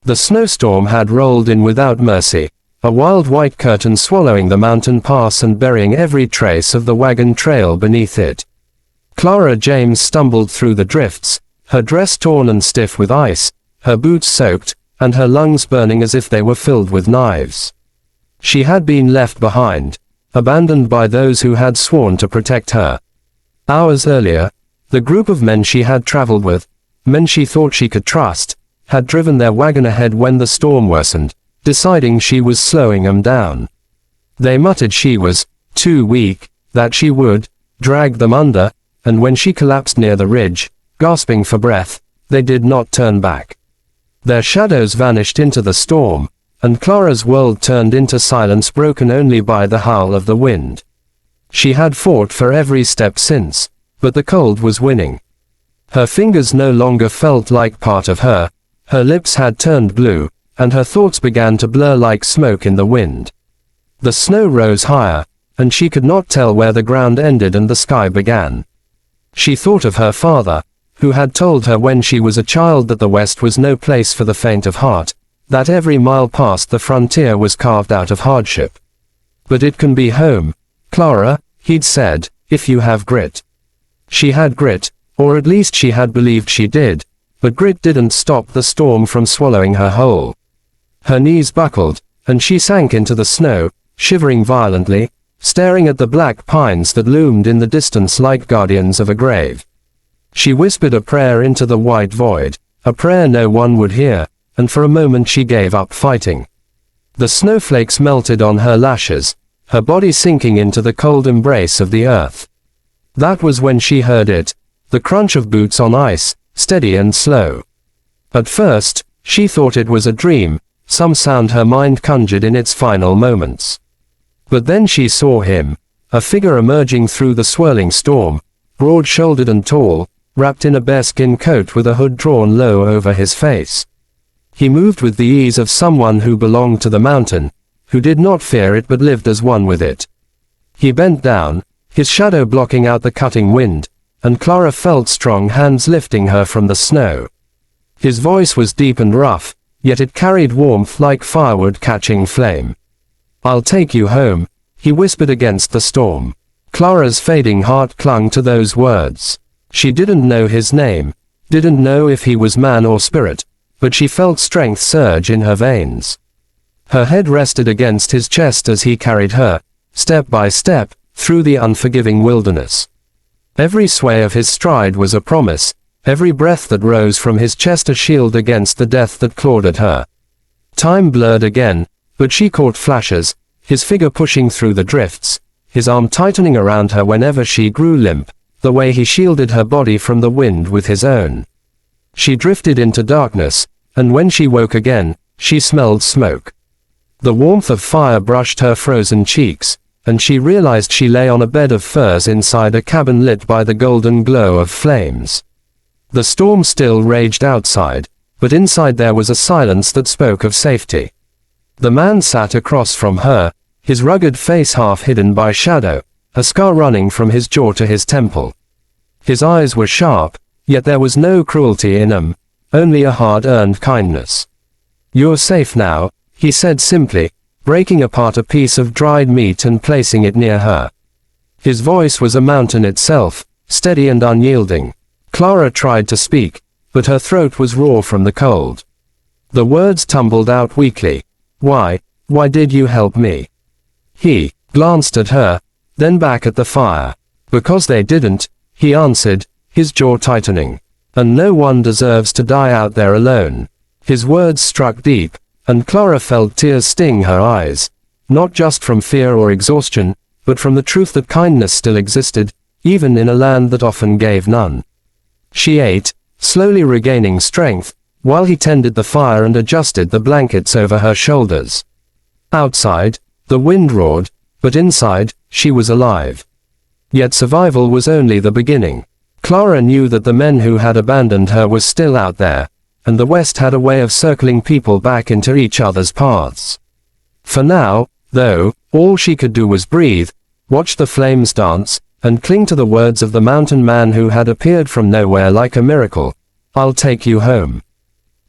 The snowstorm had rolled in without mercy, a wild white curtain swallowing the mountain pass and burying every trace of the wagon trail beneath it. Clara James stumbled through the drifts, her dress torn and stiff with ice, her boots soaked, and her lungs burning as if they were filled with knives. She had been left behind, abandoned by those who had sworn to protect her. Hours earlier, the group of men she had traveled with, men she thought she could trust, had driven their wagon ahead when the storm worsened, deciding she was slowing them down. They muttered she was too weak, that she would drag them under, and when she collapsed near the ridge, gasping for breath, they did not turn back. Their shadows vanished into the storm, and Clara's world turned into silence broken only by the howl of the wind. She had fought for every step since, but the cold was winning. Her fingers no longer felt like part of her, her lips had turned blue, and her thoughts began to blur like smoke in the wind. The snow rose higher, and she could not tell where the ground ended and the sky began. She thought of her father, who had told her when she was a child that the West was no place for the faint of heart, that every mile past the frontier was carved out of hardship. But it can be home, Clara, he'd said, if you have grit. She had grit, or at least she had believed she did, but grit didn't stop the storm from swallowing her whole. Her knees buckled, and she sank into the snow, shivering violently, staring at the black pines that loomed in the distance like guardians of a grave. She whispered a prayer into the white void, a prayer no one would hear, and for a moment she gave up fighting. The snowflakes melted on her lashes, her body sinking into the cold embrace of the earth. That was when she heard it, the crunch of boots on ice, steady and slow. At first, she thought it was a dream, some sound her mind conjured in its final moments. But then she saw him, a figure emerging through the swirling storm, broad-shouldered and tall, wrapped in a bearskin coat with a hood drawn low over his face. He moved with the ease of someone who belonged to the mountain, who did not fear it but lived as one with it. He bent down, his shadow blocking out the cutting wind, and Clara felt strong hands lifting her from the snow. His voice was deep and rough, yet it carried warmth like firewood catching flame. "I'll take you home," he whispered against the storm. Clara's fading heart clung to those words. She didn't know his name, didn't know if he was man or spirit, but she felt strength surge in her veins. Her head rested against his chest as he carried her, step by step, through the unforgiving wilderness. Every sway of his stride was a promise, every breath that rose from his chest a shield against the death that clawed at her. Time blurred again, but she caught flashes, his figure pushing through the drifts, his arm tightening around her whenever she grew limp, the way he shielded her body from the wind with his own. She drifted into darkness, and when she woke again, she smelled smoke. The warmth of fire brushed her frozen cheeks, and she realized she lay on a bed of furs inside a cabin lit by the golden glow of flames. The storm still raged outside, but inside there was a silence that spoke of safety. The man sat across from her, his rugged face half hidden by shadow, a scar running from his jaw to his temple. His eyes were sharp, yet there was no cruelty in them, only a hard-earned kindness. "You're safe now," he said simply, breaking apart a piece of dried meat and placing it near her. His voice was a mountain itself, steady and unyielding. Clara tried to speak, but her throat was raw from the cold. The words tumbled out weakly. Why did you help me?" He glanced at her, then back at the fire. "Because they didn't," he answered, his jaw tightening. "And no one deserves to die out there alone." His words struck deep, and Clara felt tears sting her eyes, not just from fear or exhaustion, but from the truth that kindness still existed, even in a land that often gave none. She ate, slowly regaining strength, while he tended the fire and adjusted the blankets over her shoulders. Outside, the wind roared, but inside, she was alive. Yet survival was only the beginning. Clara knew that the men who had abandoned her were still out there, and the West had a way of circling people back into each other's paths. For now, though, all she could do was breathe, watch the flames dance, and cling to the words of the mountain man who had appeared from nowhere like a miracle. "I'll take you home."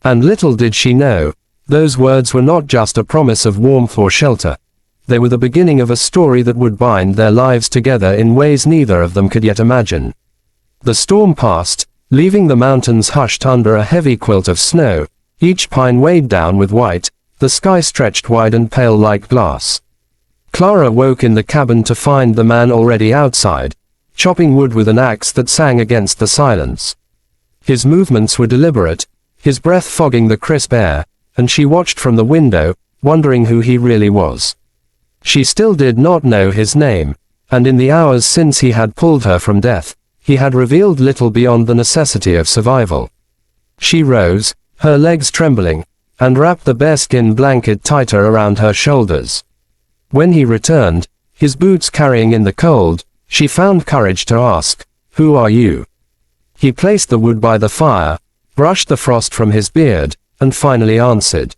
And little did she know, Those words were not just a promise of warmth or shelter. They were the beginning of a story that would bind their lives together in ways neither of them could yet imagine. The storm passed, leaving the mountains hushed under a heavy quilt of snow, each pine weighed down with white, the sky stretched wide and pale like glass. Clara woke in the cabin to find the man already outside, chopping wood with an axe that sang against the silence. His movements were deliberate, his breath fogging the crisp air, and she watched from the window, wondering who he really was. She still did not know his name, and in the hours since he had pulled her from death, he had revealed little beyond the necessity of survival. She rose, her legs trembling, and wrapped the bearskin blanket tighter around her shoulders. When he returned, his boots carrying in the cold, she found courage to ask, "Who are you?" He placed the wood by the fire, brushed the frost from his beard, and finally answered.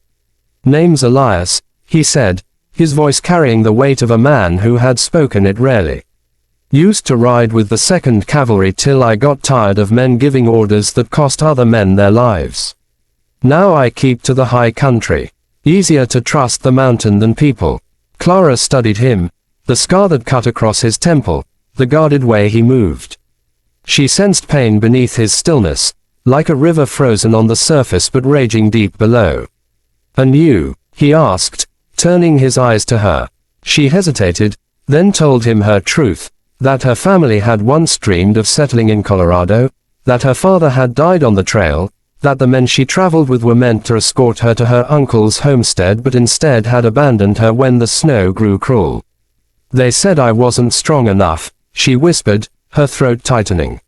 "Name's Elias," he said, his voice carrying the weight of a man who had spoken it rarely. "Used to ride with the 2nd Cavalry till I got tired of men giving orders that cost other men their lives. Now I keep to the high country. Easier to trust the mountain than people." Clara studied him, the scar that cut across his temple, the guarded way he moved. She sensed pain beneath his stillness, like a river frozen on the surface but raging deep below. "And you?" he asked, turning his eyes to her. She hesitated, then told him her truth, that her family had once dreamed of settling in Colorado, that her father had died on the trail, that the men she traveled with were meant to escort her to her uncle's homestead but instead had abandoned her when the snow grew cruel. "They said I wasn't strong enough," she whispered, her throat tightening.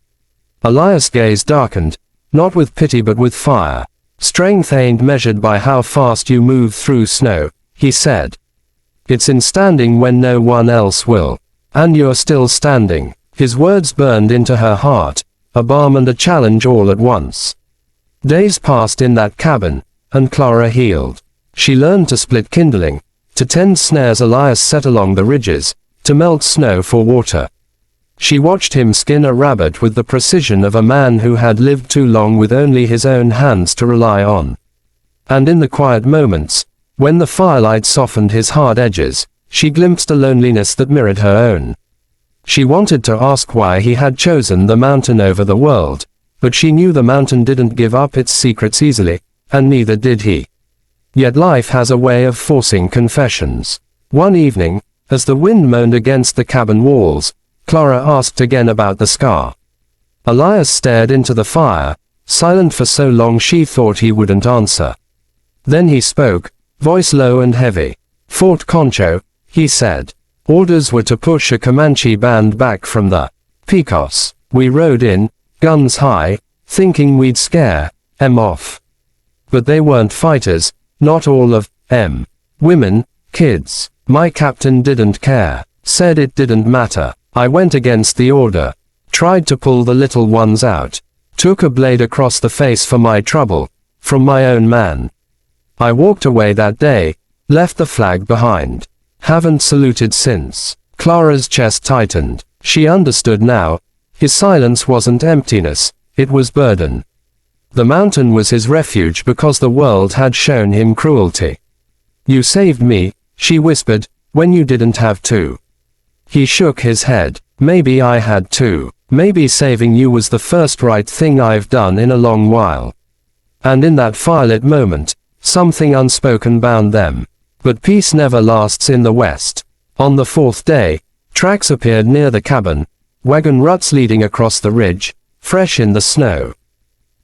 Elias' gaze darkened, not with pity but with fire. "Strength ain't measured by how fast you move through snow," he said. "It's in standing when no one else will. And you're still standing." His words burned into her heart, a balm and a challenge all at once. Days passed in that cabin, and Clara healed. She learned to split kindling, to tend snares Elias set along the ridges, to melt snow for water. She watched him skin a rabbit with the precision of a man who had lived too long with only his own hands to rely on. And in the quiet moments, when the firelight softened his hard edges, she glimpsed a loneliness that mirrored her own. She wanted to ask why he had chosen the mountain over the world, but she knew the mountain didn't give up its secrets easily, and neither did he. Yet life has a way of forcing confessions. One evening, as the wind moaned against the cabin walls, Clara asked again about the scar. Elias stared into the fire, silent for so long she thought he wouldn't answer. Then he spoke, voice low and heavy. "Fort Concho," he said. "Orders were to push a Comanche band back from the Pecos. We rode in, guns high, thinking we'd scare 'em off. But they weren't fighters, not all of 'em. Women, kids. My captain didn't care, said it didn't matter. I went against the order, tried to pull the little ones out, took a blade across the face for my trouble, from my own man. I walked away that day, left the flag behind. Haven't saluted since." Clara's chest tightened. She understood now. His silence wasn't emptiness, it was burden. The mountain was his refuge because the world had shown him cruelty. "You saved me," she whispered, "when you didn't have to." He shook his head. "Maybe I had to. Maybe saving you was the first right thing I've done in a long while." And in that firelit moment, something unspoken bound them. But peace never lasts in the West. On the 4th day, tracks appeared near the cabin, wagon ruts leading across the ridge, fresh in the snow.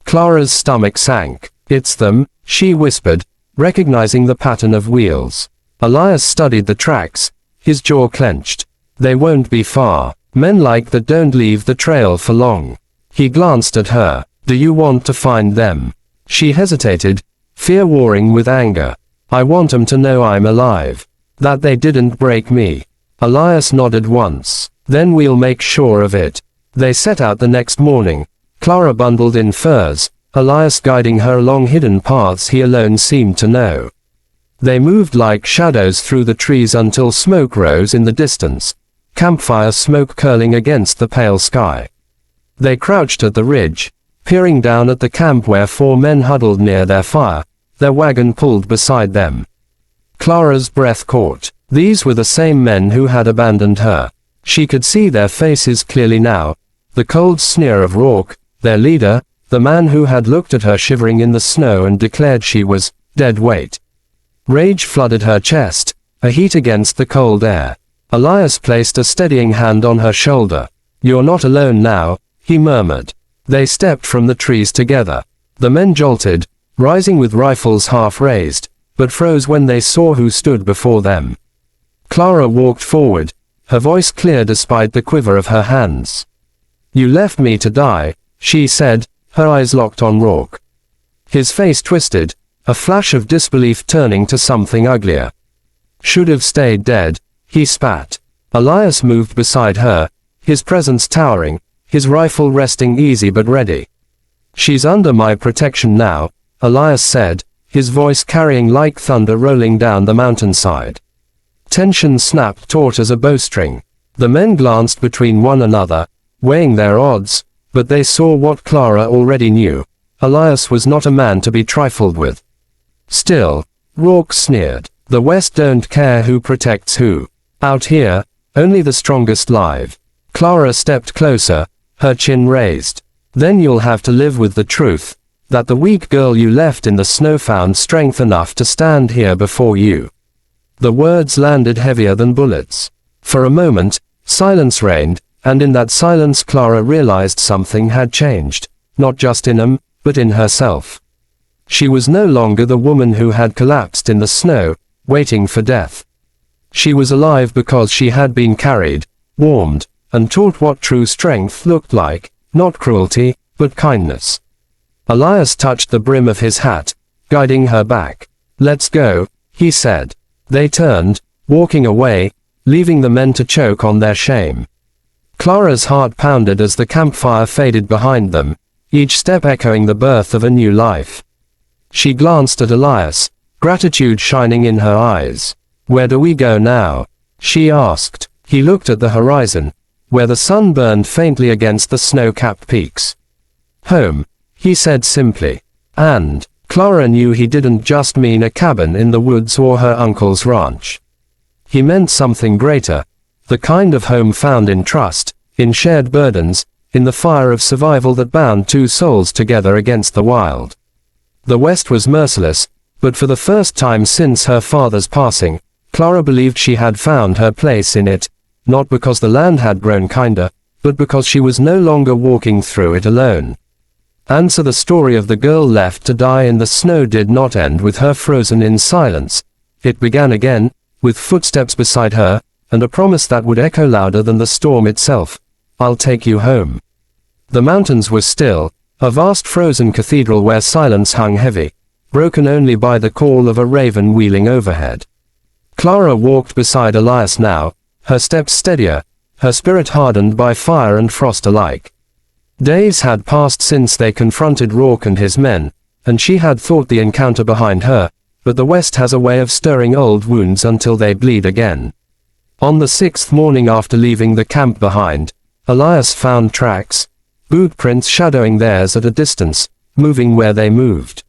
Clara's stomach sank. "It's them," she whispered, recognizing the pattern of wheels. Elias studied the tracks, his jaw clenched. "They won't be far. Men like that don't leave the trail for long." He glanced at her. "Do you want to find them?" She hesitated, fear warring with anger. "I want 'em to know I'm alive. That they didn't break me." Elias nodded once. "Then we'll make sure of it." They set out the next morning, Clara bundled in furs, Elias guiding her along hidden paths he alone seemed to know. They moved like shadows through the trees until smoke rose in the distance, campfire smoke curling against the pale sky. They crouched at the ridge, peering down at the camp where 4 men huddled near their fire, their wagon pulled beside them. Clara's breath caught. These were the same men who had abandoned her. She could see their faces clearly now, the cold sneer of Rourke, their leader, the man who had looked at her shivering in the snow and declared she was dead weight. Rage flooded her chest, a heat against the cold air. Elias placed a steadying hand on her shoulder. "You're not alone now," he murmured. They stepped from the trees together. The men jolted, rising with rifles half raised, but froze when they saw who stood before them. Clara walked forward, her voice clear despite the quiver of her hands. "You left me to die," she said, her eyes locked on Rourke. His face twisted, a flash of disbelief turning to something uglier. "Should have stayed dead," he spat. Elias moved beside her, his presence towering, his rifle resting easy but ready. "She's under my protection now," Elias said, his voice carrying like thunder rolling down the mountainside. Tension snapped taut as a bowstring. The men glanced between one another, weighing their odds, but they saw what Clara already knew. Elias was not a man to be trifled with. "Still," Rourke sneered, "the West don't care who protects who. Out here, only the strongest live." Clara stepped closer, her chin raised. "Then you'll have to live with the truth, that the weak girl you left in the snow found strength enough to stand here before you." The words landed heavier than bullets. For a moment, silence reigned, and in that silence Clara realized something had changed, not just in him, but in herself. She was no longer the woman who had collapsed in the snow, waiting for death. She was alive because she had been carried, warmed, and taught what true strength looked like, not cruelty, but kindness. Elias touched the brim of his hat, guiding her back. "Let's go," he said. They turned, walking away, leaving the men to choke on their shame. Clara's heart pounded as the campfire faded behind them, each step echoing the birth of a new life. She glanced at Elias, gratitude shining in her eyes. "Where do we go now?" she asked. He looked at the horizon, where the sun burned faintly against the snow-capped peaks. "Home," he said simply. And Clara knew he didn't just mean a cabin in the woods or her uncle's ranch. He meant something greater, the kind of home found in trust, in shared burdens, in the fire of survival that bound two souls together against the wild. The West was merciless, but for the first time since her father's passing, Clara believed she had found her place in it, not because the land had grown kinder, but because she was no longer walking through it alone. And so the story of the girl left to die in the snow did not end with her frozen in silence. It began again, with footsteps beside her, and a promise that would echo louder than the storm itself. "I'll take you home." The mountains were still, a vast frozen cathedral where silence hung heavy, broken only by the call of a raven wheeling overhead. Clara walked beside Elias now, her steps steadier, her spirit hardened by fire and frost alike. Days had passed since they confronted Rourke and his men, and she had thought the encounter behind her, but the West has a way of stirring old wounds until they bleed again. On the 6th morning after leaving the camp behind, Elias found tracks, boot prints shadowing theirs at a distance, moving where they moved.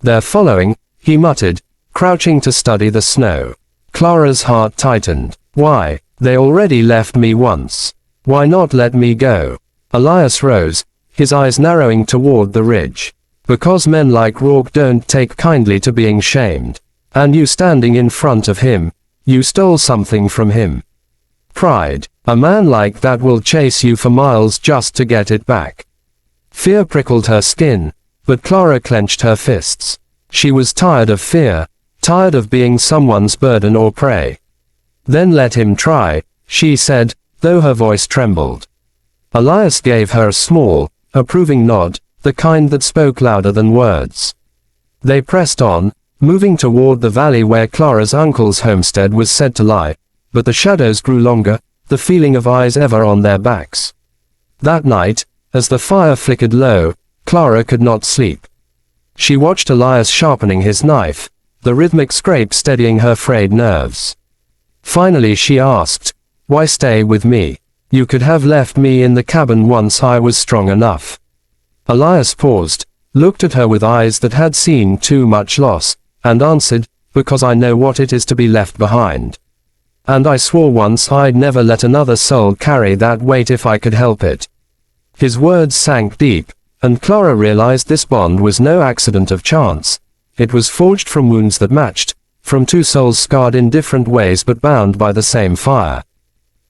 "They're following," he muttered, crouching to study the snow. Clara's heart tightened. "Why? They already left me once. Why not let me go?" Elias rose, his eyes narrowing toward the ridge. "Because men like Rourke don't take kindly to being shamed. And you standing in front of him, you stole something from him. Pride. A man like that will chase you for miles just to get it back." Fear prickled her skin, but Clara clenched her fists. She was tired of fear, tired of being someone's burden or prey. "Then let him try," she said, though her voice trembled. Elias gave her a small, approving nod, the kind that spoke louder than words. They pressed on, moving toward the valley where Clara's uncle's homestead was said to lie, but the shadows grew longer, the feeling of eyes ever on their backs. That night, as the fire flickered low, Clara could not sleep. She watched Elias sharpening his knife, the rhythmic scrape steadying her frayed nerves. Finally she asked, "Why stay with me? You could have left me in the cabin once I was strong enough." Elias paused, looked at her with eyes that had seen too much loss, and answered, "Because I know what it is to be left behind. And I swore once I'd never let another soul carry that weight if I could help it." His words sank deep, and Clara realized this bond was no accident of chance. It was forged from wounds that matched, from two souls scarred in different ways but bound by the same fire.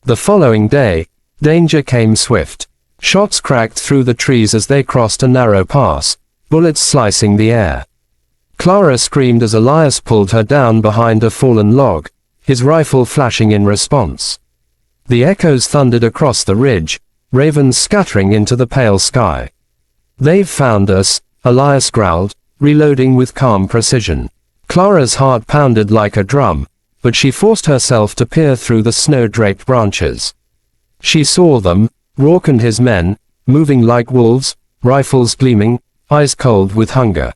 The following day, danger came swift. Shots cracked through the trees as they crossed a narrow pass, bullets slicing the air. Clara screamed as Elias pulled her down behind a fallen log, his rifle flashing in response. The echoes thundered across the ridge, ravens scattering into the pale sky. "They've found us," Elias growled, reloading with calm precision. Clara's heart pounded like a drum, but she forced herself to peer through the snow-draped branches. She saw them, Rourke and his men, moving like wolves, rifles gleaming, eyes cold with hunger.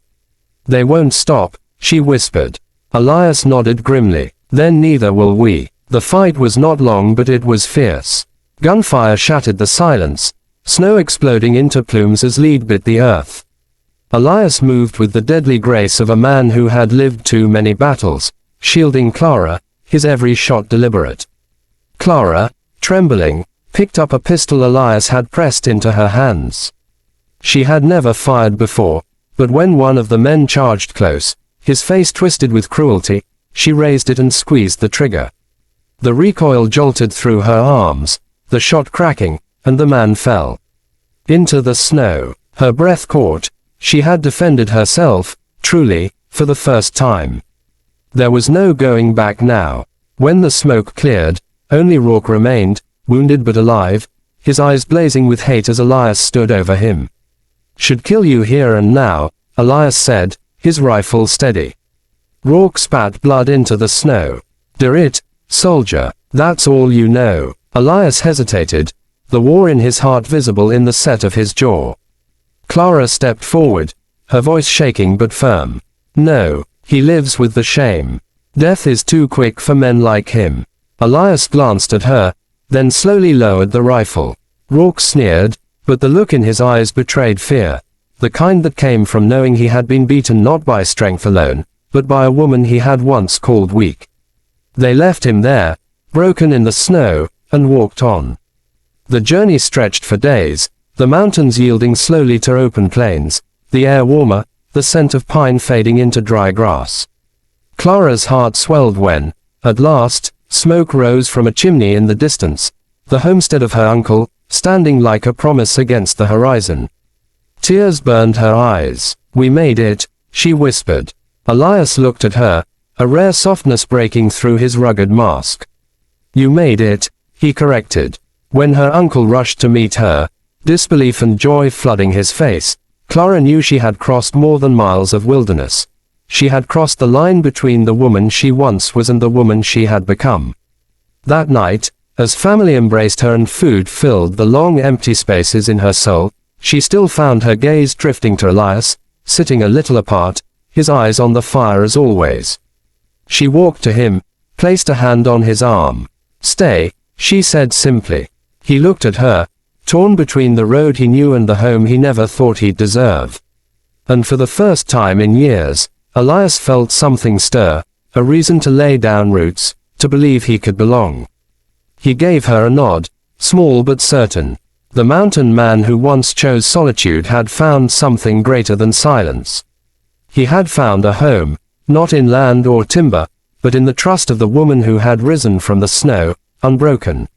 "They won't stop," she whispered. Elias nodded grimly. "Then neither will we." The fight was not long but it was fierce. Gunfire shattered the silence, snow exploding into plumes as lead bit the earth. Elias moved with the deadly grace of a man who had lived too many battles, shielding Clara, his every shot deliberate. Clara, trembling, picked up a pistol Elias had pressed into her hands. She had never fired before, but when one of the men charged close, his face twisted with cruelty, she raised it and squeezed the trigger. The recoil jolted through her arms, the shot cracking, and the man fell into the snow. Her breath caught. She had defended herself, truly, for the first time. There was no going back now. When the smoke cleared, only Rourke remained, wounded but alive, his eyes blazing with hate as Elias stood over him. "Should kill you here and now," Elias said, his rifle steady. Rourke spat blood into the snow. "Do it, soldier, that's all you know." Elias hesitated, the war in his heart visible in the set of his jaw. Clara stepped forward, her voice shaking but firm. "No, he lives with the shame. Death is too quick for men like him." Elias glanced at her, then slowly lowered the rifle. Rourke sneered, but the look in his eyes betrayed fear, the kind that came from knowing he had been beaten not by strength alone, but by a woman he had once called weak. They left him there, broken in the snow, and walked on. The journey stretched for days, the mountains yielding slowly to open plains, the air warmer, the scent of pine fading into dry grass. Clara's heart swelled when, at last, smoke rose from a chimney in the distance, the homestead of her uncle, standing like a promise against the horizon. Tears burned her eyes. "We made it," she whispered. Elias looked at her, a rare softness breaking through his rugged mask. "You made it," he corrected. When her uncle rushed to meet her, disbelief and joy flooding his face, Clara knew she had crossed more than miles of wilderness. She had crossed the line between the woman she once was and the woman she had become. That night, as family embraced her and food filled the long empty spaces in her soul, she still found her gaze drifting to Elias, sitting a little apart, his eyes on the fire as always. She walked to him, placed a hand on his arm. "Stay," she said simply. He looked at her, torn between the road he knew and the home he never thought he'd deserve. And for the first time in years, Elias felt something stir, a reason to lay down roots, to believe he could belong. He gave her a nod, small but certain. The mountain man who once chose solitude had found something greater than silence. He had found a home, not in land or timber, but in the trust of the woman who had risen from the snow, unbroken.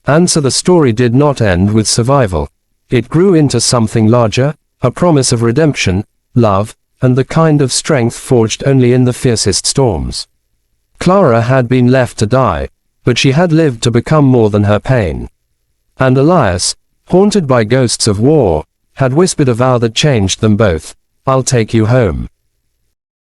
And so the story did not end with survival. It grew into something larger, a promise of redemption, love, and the kind of strength forged only in the fiercest storms. Clara had been left to die, but she had lived to become more than her pain. And Elias, haunted by ghosts of war, had whispered a vow that changed them both. "I'll take you home."